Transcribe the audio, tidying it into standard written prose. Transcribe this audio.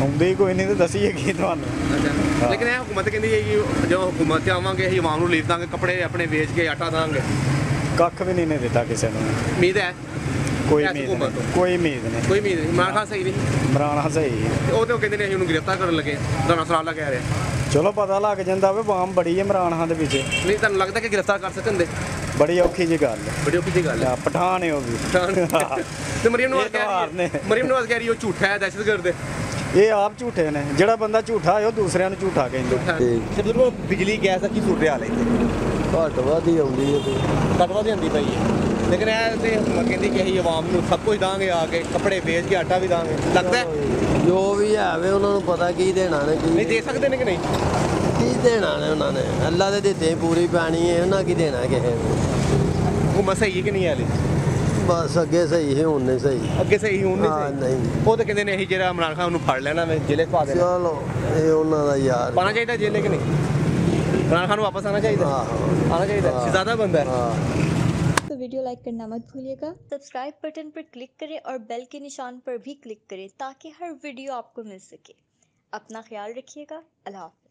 ਆਉਂਦੇ ਹੀ ਕੋਈ ਨਹੀਂ ਤੇ ਦੱਸੀਏ ਕੀ ਤੁਹਾਨੂੰ। ਅੱਛਾ ਲੇਕਿਨ ਇਹ ਹੁਕੂਮਤ ਕਹਿੰਦੀ ਹੈ ਕਿ ਜੋ ਹੁਕੂਮਤ 'ਚ ਆਵਾਂਗੇ ਅਸੀਂ ਆਵਾਮ ਨੂੰ ਲੀਡ ਦਾਂਗੇ, ਕੱਪੜੇ ਆਪਣੇ ਵੇਚ ਕੇ ਆਟਾ ਦਾਂਗੇ। ਕੱਖ ਵੀ ਨਹੀਂ ਦਿੱਤਾ ਕਿਸੇ ਨੂੰ। ਉਮੀਦ ਹੈ ਕੋਈ ਉਮੀਦ ਨਹੀਂ, ਕੋਈ ਉਮੀਦ ਨਹੀਂ, ਕੋਈ ਉਮੀਦ ਨਹੀਂ। ਇਮਰਾਨ ਖਾਨ ਸਹੀ ਨਹੀਂ, ਇਮਰਾਨ ਖਾਨ ਸਹੀ ਹੈ। ਉਹ ਤੇ ਉਹ ਕਹਿੰਦੇ ਨੇ ਅਸੀਂ ਉਹਨੂੰ ਗ੍ਰਿਫਤਾਰ ਕਰਨ ਲੱਗੇ, ਦਾਣਾ ਸਰਾਲਾ ਕਹਿ ਰਿਹਾ। ਚਲੋ ਪਤਾ ਲੱਗ ਜਾਂਦਾ ਵੇ ਬਾਮ ਬੜੀ ਹੈ ਇਮਰਾਨ ਖਾਨ ਦੇ ਵਿੱਚ। ਨਹੀਂ ਤੁਹਾਨੂੰ ਲੱਗਦਾ ਕਿ ਗ੍ਰਿਫਤਾਰ ਕਰ ਸਕਦੇ ਹੁੰਦੇ? ਬੜੀ ਔਖੀ ਜਿਹੀ ਗੱਲ ਹੈ, ਬੜੀ ਔਖੀ ਜਿਹੀ ਗੱਲ ਹੈ। ਪਠਾਨ ਹੈ ਉਹ ਵੀ। ਤੇ ਮਰੀਮ ਨਵਾਜ਼ ਕਹਿ ਰਹੀ ਉਹ ਝੂਠਾ ਹੈ, ਦਹਿਸ਼ਤਗਰਦ ਹੈ। ਇਹ ਆਪ ਝੂਠੇ ਨੇ। ਜਿਹੜਾ ਬੰਦਾ ਝੂਠਾ ਹੈ ਉਹ ਦੂਸਰਿਆਂ ਨੂੰ ਝੂਠਾ ਕਹਿੰਦਾ। ਜਦੋਂ ਬਿਜਲੀ ਗੈਸ ਦਾ ਕੀ ਸੂਰਤ ਹਾਲ ਹੈ ਇੱਥੇ? ਘੱਟ ਵੱਧ ਹੀ ਆਉਂਦੀ ਹੈ ਤੇ ਘੱਟ ਵੱਧ ਜਾਂਦੀ ਪਈ ਹੈ, ਲੇਕਿਨ ਇਹ ਤੇ ਹੁਕੂਮਤ ਕਹਿੰਦੀ ਕਿ ਅਸੀਂ ਆਵਾਮ ਨੂੰ ਸਭ ਕੁਝ ਦਾਂਗੇ, ਆ ਕੇ ਕੱਪੜੇ ਵੇਚ ਕੇ ਆਟਾ ਵੀ ਦਾਂਗੇ। ਲੱਗਦਾ ਜੋ ਵੀ ਹੈ ਵੇ ਉਹਨਾਂ ਨੂੰ ਪਤਾ ਕੀ ਦੇਣਾ ਨੇ, ਨਹੀਂ ਕੀ ਦੇ ਸਕਦੇ ਨੇ ਕਿ ਨਹੀਂ? ਕੀ ਦੇਣਾ ਨੇ ਉਹਨਾਂ ਨੇ। ਅੱਲਾ ਦੇ ਦਿੱਤੇ ਪੂਰੀ ਪੈਣੀ ਹੈ, ਉਹਨਾਂ ਕੀ ਦੇਣਾ ਕਿਸੇ ਨੂੰ। ਹੁਕੂਮਤ ਸਹੀ ਹੈ ਕਿ ਨਹੀਂ ਹਾਲੇ? ਬਸ ਅੱਗੇ ਸਹੀ ਹੈ, ਹੁਣ ਨਹੀਂ ਸਹੀ। ਅੱਗੇ ਸਹੀ ਹੁਣ ਹਾਂ ਨਹੀਂ ਸਹੀ। ਨਹੀਂ ਉਹ ਤਾਂ ਕਹਿੰਦੇ ਨੇ ਅਸੀਂ ਜਿਹੜਾ ਇਮਰਾਨ ਖਾਨ ਨੂੰ ਫੜ ਲੈਣਾ ਵੇ, ਜੇਲੇ ਪਾ ਦੇਣਾ। ਚਲੋ ਇਹ ਉਹਨਾਂ ਦਾ ਯਾਰ ਪਾਣਾ ਚਾਹੀਦਾ ਜੇਲੇ ਕਿ ਨਹੀਂ? इमरान खान वापस आना चाहिए, आना चाहिए, शहजादा बंदा है। तो वीडियो लाइक करना मत भूलिएगा, सब्सक्राइब बटन पर क्लिक करें और बेल के निशान पर भी क्लिक करें ताकि हर वीडियो आपको मिल सके। अपना ख्याल रखिएगा। अल्लाह हाफ़िज़।